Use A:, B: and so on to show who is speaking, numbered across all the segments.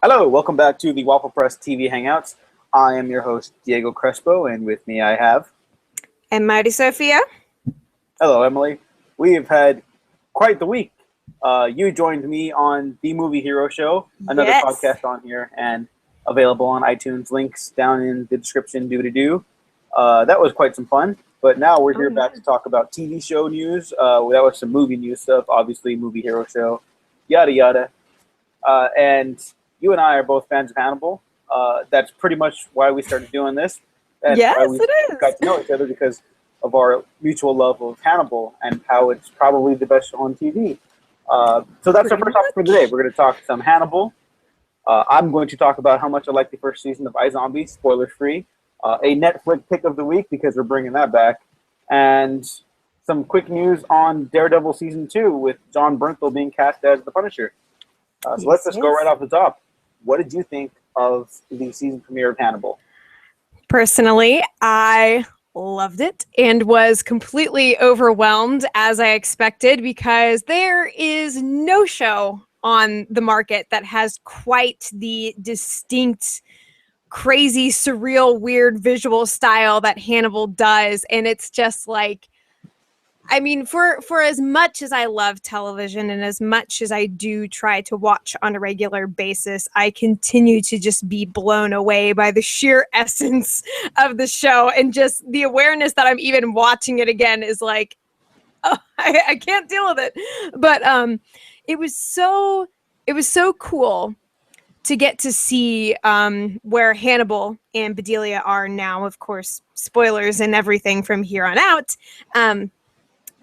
A: Hello, welcome back to the Waffle Press TV Hangouts. I am your host, Diego Crespo, and with me I have...
B: And Mighty Sophia.
A: Hello, Emily. We have had quite the week. You joined me on The Movie Hero Show, another
B: Yes.
A: podcast on here, and available on iTunes. Links down in the description, do-to-do. That was quite some fun, but now we're here back to talk about TV show news. That was some movie news stuff, obviously, Movie Hero Show, yada yada. And you and I are both fans of Hannibal. That's pretty much why we started doing this. That's
B: Yes,
A: why we
B: it is.
A: got to know each other, because of our mutual love of Hannibal and how it's probably the best show on TV. So that's our first topic for today. We're going to talk some Hannibal. I'm going to talk about how much I like the first season of iZombie, spoiler-free. A Netflix pick of the week, because we're bringing that back. And some quick news on Daredevil Season 2 with John Bernthal being cast as the Punisher. So let's just go right off the top. What did you think of the season premiere of Hannibal?
B: Personally, I loved it and was completely overwhelmed, as I expected, because there is no show on the market that has quite the distinct, crazy, surreal, weird visual style that Hannibal does. And it's just like, I mean, for as much as I love television and as much as I do try to watch on a regular basis, I continue to just be blown away by the sheer essence of the show, and just the awareness that I'm even watching it again is like, oh, I can't deal with it. But it was so cool to get to see where Hannibal and Bedelia are now. Of course, spoilers and everything from here on out.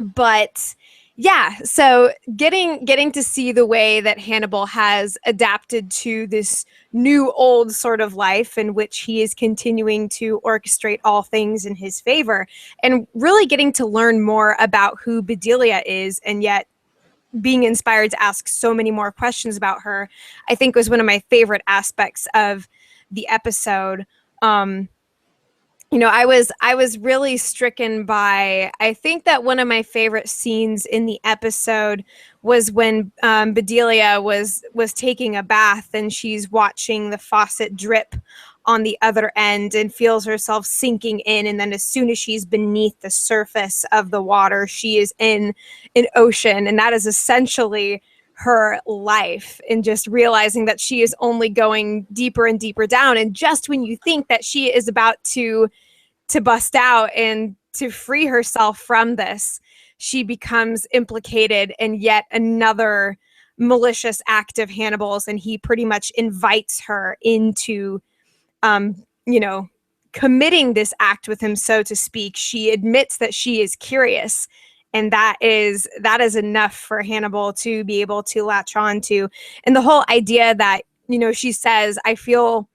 B: But yeah, so getting to see the way that Hannibal has adapted to this new old sort of life in which he is continuing to orchestrate all things in his favor, and really getting to learn more about who Bedelia is, and yet being inspired to ask so many more questions about her, I think was one of my favorite aspects of the episode. I was really stricken by, I think that one of my favorite scenes in the episode was when Bedelia was taking a bath, and she's watching the faucet drip on the other end and feels herself sinking in. And then as soon as she's beneath the surface of the water, she is in an ocean. And that is essentially her life, and just realizing that she is only going deeper and deeper down. And just when you think that she is about to bust out and to free herself from this, she becomes implicated in yet another malicious act of Hannibal's, and he pretty much invites her into committing this act with him, so to speak. She admits that she is curious, and that is enough for Hannibal to be able to latch on to. And the whole idea that, she says, I'm trying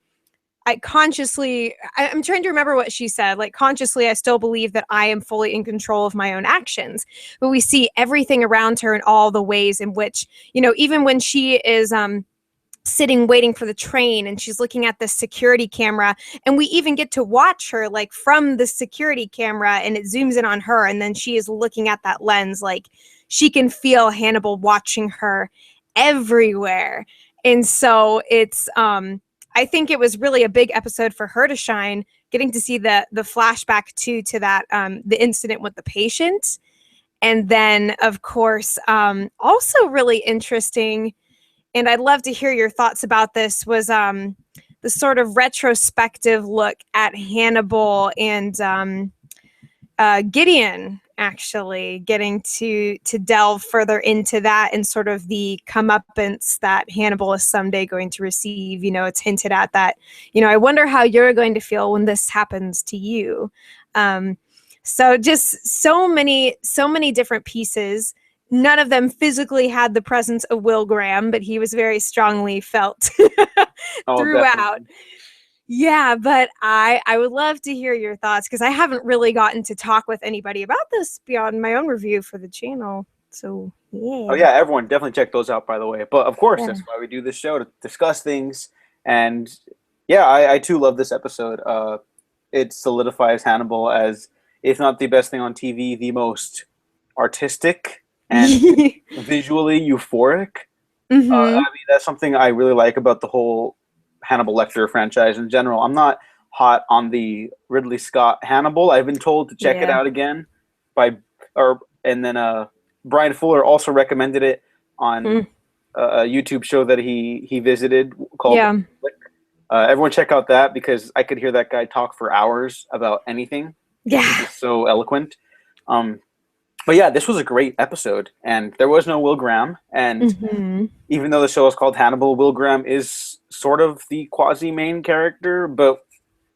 B: to remember what she said. Like, consciously, I still believe that I am fully in control of my own actions. But we see everything around her and all the ways in which, even when she is sitting waiting for the train, and she's looking at the security camera, and we even get to watch her like from the security camera, and it zooms in on her, and then she is looking at that lens. Like, she can feel Hannibal watching her everywhere. And so it's I think it was really a big episode for her to shine, getting to see the flashback to that the incident with the patient. And then, of course, also really interesting, and I'd love to hear your thoughts about this, was the sort of retrospective look at Hannibal and Gideon, actually getting to delve further into that, and sort of the comeuppance that Hannibal is someday going to receive. It's hinted at that, I wonder how you're going to feel when this happens to you. So just so many different pieces. None of them physically had the presence of Will Graham, but he was very strongly felt throughout.
A: Definitely.
B: Yeah, but I would love to hear your thoughts, because I haven't really gotten to talk with anybody about this beyond my own review for the channel. So, yeah.
A: Oh yeah, everyone definitely check those out, by the way. But of course, that's why we do this show, to discuss things. And yeah, I too love this episode. It solidifies Hannibal as, if not the best thing on TV, the most artistic and visually euphoric
B: Mm-hmm.
A: I mean, that's something I really like about the whole Hannibal Lecter franchise in general. I'm not hot on the Ridley Scott Hannibal. I've been told to check it
B: Yeah.
A: out again and then Brian Fuller also recommended it on
B: Mm.
A: a YouTube show that he visited called
B: Yeah.
A: everyone check out that because I could hear that guy talk for hours about anything.
B: Yeah.
A: He's so eloquent. But yeah, this was a great episode, and there was no Will Graham. And
B: Mm-hmm.
A: even though the show is called Hannibal, Will Graham is sort of the quasi main character.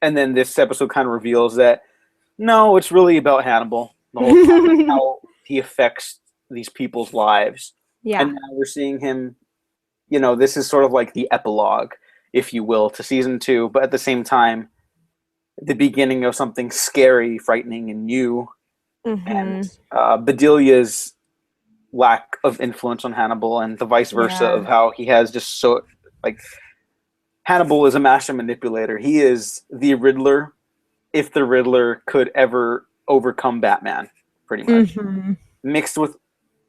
A: And then this episode kind of reveals that no, it's really about Hannibal the whole time, and how he affects these people's lives.
B: Yeah.
A: And now we're seeing him. You know, this is sort of like the epilogue, if you will, to season 2, but at the same time, the beginning of something scary, frightening, and new.
B: Mm-hmm.
A: And Bedelia's lack of influence on Hannibal, and the vice versa of how he has just so like Hannibal is a master manipulator. He is the Riddler, if the Riddler could ever overcome Batman, pretty much, mixed with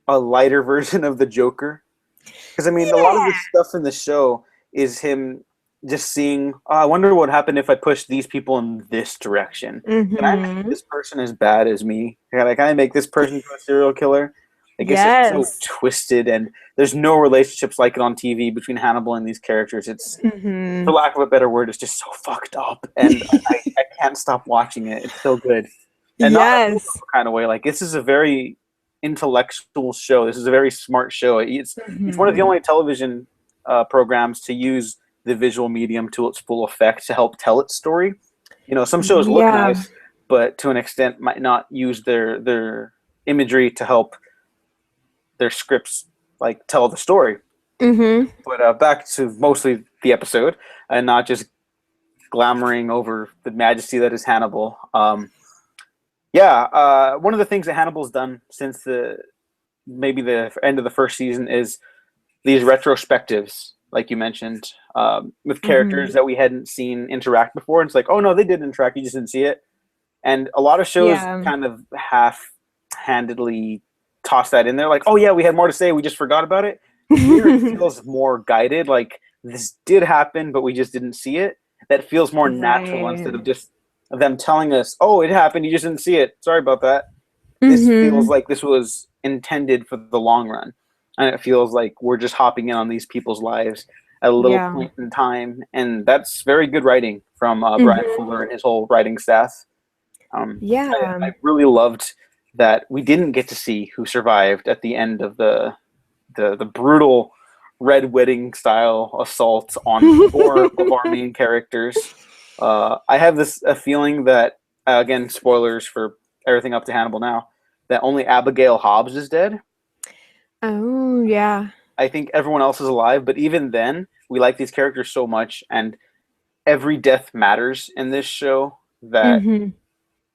A: a lighter version of the Joker. Because I mean, a lot of the stuff in the show is him just seeing. Oh, I wonder what happened if I push these people in this direction. Can I make this person as bad as me? Can I make this person into a serial killer? I guess it's so twisted, and there's no relationships like it on TV between Hannibal and these characters. It's, for lack of a better word, it's just so fucked up, and I can't stop watching it. It's so good, and not in a kind of way. Like this is a very intellectual show. This is a very smart show. It's one of the only television programs to use the visual medium to its full effect to help tell its story. You know, some shows look nice, but to an extent might not use their imagery to help their scripts like tell the story. But back to mostly the episode and not just glamoring over the majesty that is Hannibal. One of the things that Hannibal's done since maybe the end of the first season is these retrospectives, like you mentioned, with characters that we hadn't seen interact before. And it's like, oh no, they did interact, you just didn't see it. And a lot of shows kind of half-handedly toss that in there, like, oh yeah, we had more to say, we just forgot about it. Here it feels more guided, like this did happen, but we just didn't see it. That feels more natural instead of just them telling us, oh, it happened, you just didn't see it. Sorry about that. This feels like this was intended for the long run. And it feels like we're just hopping in on these people's lives at a little point in time. And that's very good writing from Brian Fuller and his whole writing staff. I really loved that we didn't get to see who survived at the end of the brutal Red Wedding style assault on 4 of our main characters. I have a feeling that, again, spoilers for everything up to Hannibal now, that only Abigail Hobbs is dead.
B: Oh, yeah.
A: I think everyone else is alive, but even then, we like these characters so much, and every death matters in this show that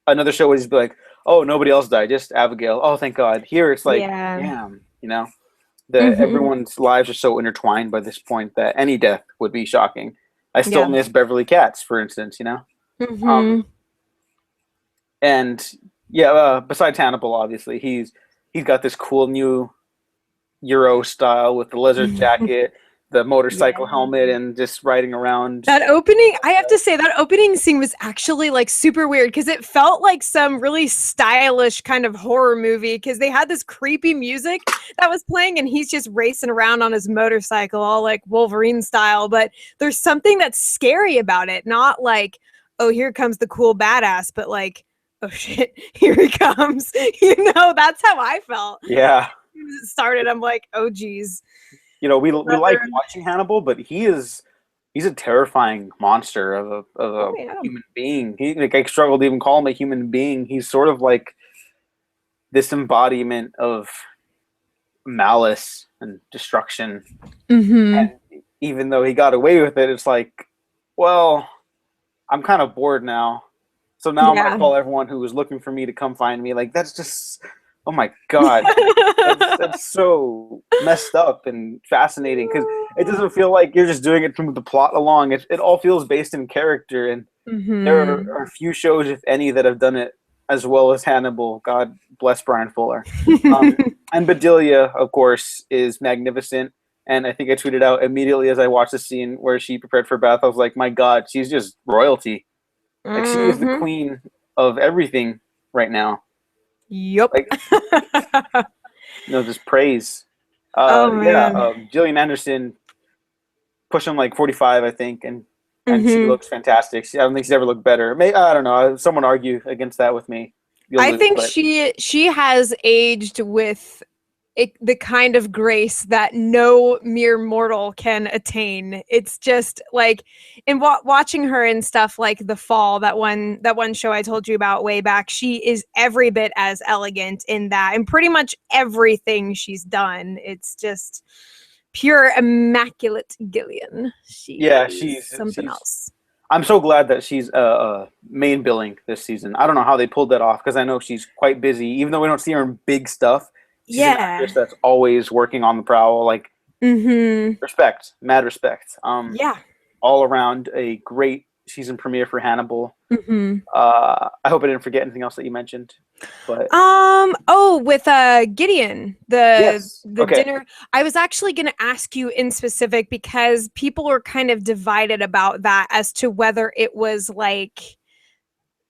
A: another show would just be like, oh, nobody else died, just Abigail. Oh, thank God. Here it's like, damn, you know, that everyone's lives are so intertwined by this point that any death would be shocking. I still miss Beverly Katz, for instance, you know? Besides Hannibal, obviously, he's got this cool new Euro style with the leather jacket, the motorcycle helmet, and just riding around.
B: That opening, I have to say, that opening scene was actually like super weird because it felt like some really stylish kind of horror movie because they had this creepy music that was playing and he's just racing around on his motorcycle all like Wolverine style. But there's something that's scary about it. Not like, oh, here comes the cool badass, but like, oh shit, here he comes. You know, that's how I felt.
A: Yeah.
B: It started, I'm like, oh geez.
A: You know, we like watching Hannibal, but he's a terrifying monster of a human being. I struggle to even call him a human being. He's sort of like this embodiment of malice and destruction. And even though he got away with it, it's like, well, I'm kind of bored now. So now I'm gonna call everyone who was looking for me to come find me. Like, that's just, oh my God, that's so messed up and fascinating because it doesn't feel like you're just doing it to move the plot along. It all feels based in character, and there are a few shows, if any, that have done it as well as Hannibal. God bless Brian Fuller. And Bedelia, of course, is magnificent. And I think I tweeted out immediately as I watched the scene where she prepared for a bath. I was like, my God, she's just royalty. Like, she is the
B: Mhm.
A: queen of everything right now.
B: Yup.
A: Like, just praise.
B: Oh
A: Yeah,
B: man.
A: Gillian Anderson pushing like 45, I think, and she
B: Mhm.
A: looks fantastic. I don't think she's ever looked better. I don't know. Someone argue against that with me. You'll
B: I
A: lose,
B: think
A: but
B: she has aged with the kind of grace that no mere mortal can attain. It's just like in watching her and stuff like The Fall, that one show I told you about way back. She is every bit as elegant in that, and pretty much everything she's done. It's just pure immaculate Gillian. She
A: yeah,
B: is something
A: she's.
B: else.
A: I'm so glad that she's main billing this season. I don't know how they pulled that off because I know she's quite busy. Even though we don't see her in big stuff, she's an
B: Yeah.
A: actress that's always working on the prowl. Like,
B: Mhm.
A: respect, mad respect.
B: Yeah.
A: All around a great season premiere for Hannibal.
B: Mhm.
A: I hope I didn't forget anything else that you mentioned, but
B: With Gideon, the
A: yes,
B: the
A: okay.
B: dinner. I was actually going to ask you in specific because people were kind of divided about that as to whether it was like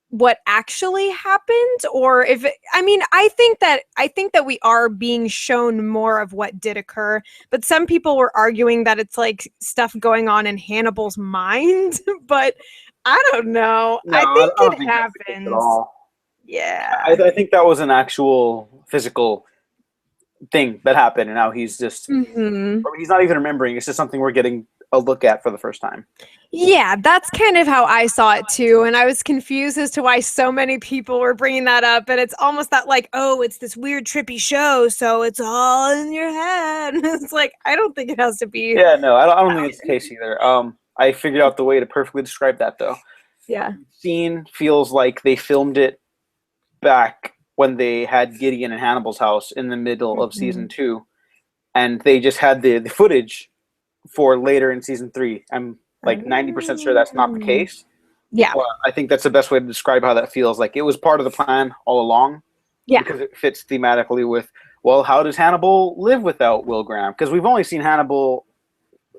B: what actually happened or if it, I mean, I think that we are being shown more of what did occur, but some people were arguing that it's like stuff going on in Hannibal's mind, but I don't know.
A: No,
B: I think
A: I don't
B: it
A: think that's the case at
B: happens.
A: all.
B: Yeah.
A: I think that was an actual physical thing that happened, and now he's just,
B: Mhm.
A: or he's not even remembering. It's just something we're getting a look at for the first time.
B: Yeah, that's kind of how I saw it too. And I was confused as to why so many people were bringing that up. And it's almost that, like, oh, it's this weird, trippy show. So it's all in your head. It's like, I don't think it has to be.
A: Yeah, no, I don't think it's the case either. I figured out the way to perfectly describe that, though.
B: Yeah.
A: Scene feels like they filmed it back when they had Gideon in Hannibal's house in the middle of season 2, and they just had the footage for later in season 3. I'm like 90% sure that's not the case.
B: Yeah.
A: Well, I think that's the best way to describe how that feels. Like, it was part of the plan all along,
B: Yeah.
A: because it fits thematically with, well, how does Hannibal live without Will Graham? Because we've only seen Hannibal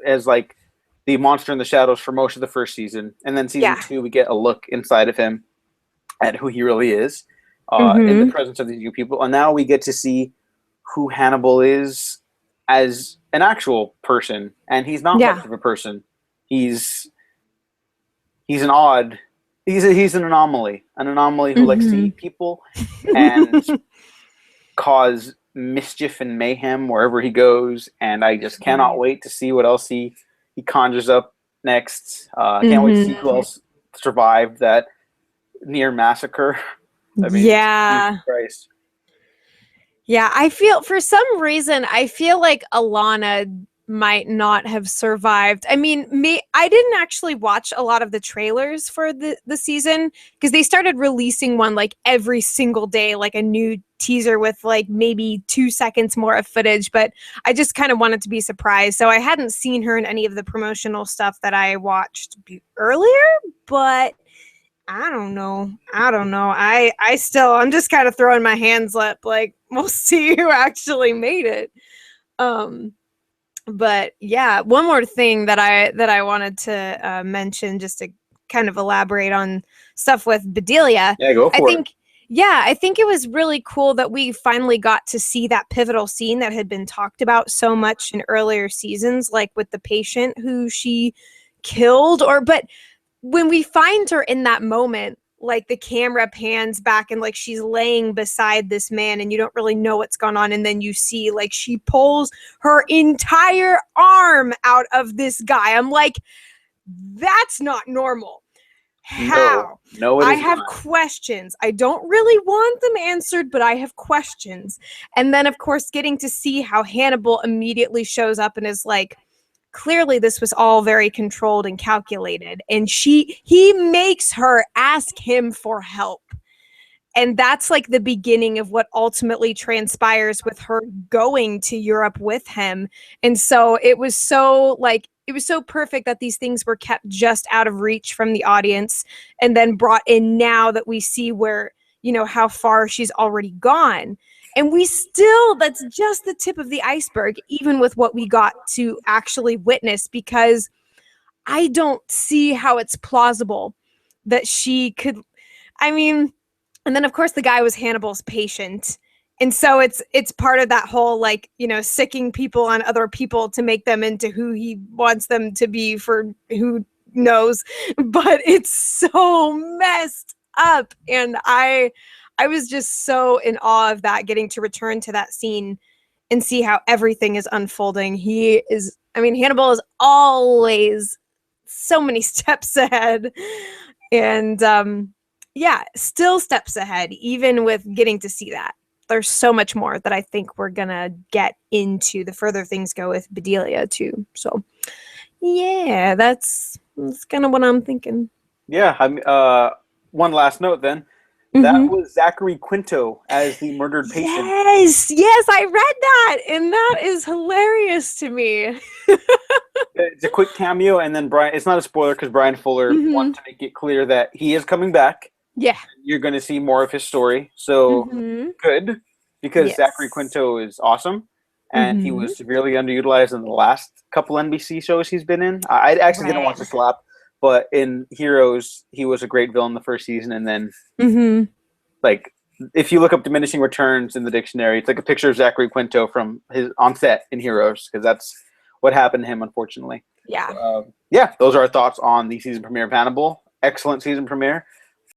A: as like the monster in the shadows for most of the first season, and then season
B: Yeah.
A: 2 we get a look inside of him at who he really is, in the
B: Mhm.
A: presence of these new people, and now we get to see who Hannibal is as an actual person, and he's not
B: Yeah.
A: much of a person. He's an odd. He's an anomaly who likes to
B: Mhm.
A: eat people and cause mischief and mayhem wherever he goes. And I just cannot wait to see what else he conjures up next. Can't wait to see who
B: Mhm.
A: else survived that near massacre. I mean, Jesus
B: Yeah.
A: Christ.
B: Yeah, I feel for some reason I feel like Alana might not have survived. I mean, I didn't actually watch a lot of the trailers for the season because they started releasing one like every single day, like a new teaser with like maybe 2 seconds more of footage, but I just kind of wanted to be surprised. So I hadn't seen her in any of the promotional stuff that I watched earlier, but I don't know. I'm just kind of throwing my hands up like we'll see who actually made it. Um but yeah, one more thing that I wanted to mention just to kind of elaborate on stuff with Bedelia.
A: Yeah, go
B: I
A: for it.
B: think yeah, I think it was really cool that we finally got to see that pivotal scene that had been talked about so much in earlier seasons, like with the patient who she killed but when we find her in that moment, like the camera pans back and like she's laying beside this man and you don't really know what's going on. And then you see like she pulls her entire arm out of this guy. I'm like, that's not normal. How?
A: No, it
B: I
A: is
B: have
A: not.
B: questions. I don't really want them answered, but I have questions. And then, of course, getting to see how Hannibal immediately shows up and is like, clearly this was all very controlled and calculated. And he makes her ask him for help. And that's like the beginning of what ultimately transpires with her going to Europe with him. And so it was so perfect that these things were kept just out of reach from the audience and then brought in now that we see where, how far she's already gone. And we still, that's just the tip of the iceberg, even with what we got to actually witness, because I don't see how it's plausible that she could, I mean, and then of course the guy was Hannibal's patient. And so it's part of that whole, like, you know, sicking people on other people to make them into who he wants them to be for who knows. But it's so messed up. And I was just so in awe of that, getting to return to that scene and see how everything is unfolding. Hannibal is always so many steps ahead. And still steps ahead, even with getting to see that. There's so much more that I think we're gonna get into the further things go with Bedelia too. So yeah, that's kind of what I'm thinking.
A: Yeah, one last note then. That was Zachary Quinto as the murdered patient.
B: Yes, I read that, and that is hilarious to me.
A: It's a quick cameo, and then Brian. It's not a spoiler because Brian Fuller wanted to make it clear that he is coming back.
B: Yeah,
A: you're going to see more of his story. So good, because Zachary Quinto is awesome, and he was severely underutilized in the last couple NBC shows he's been in. I actually didn't watch The Slap, but in Heroes, he was a great villain the first season, and then like if you look up diminishing returns in the dictionary, it's like a picture of Zachary Quinto from his on set in Heroes, because that's what happened to him, unfortunately.
B: Yeah.
A: Those are our thoughts on the season premiere of Hannibal. Excellent season premiere.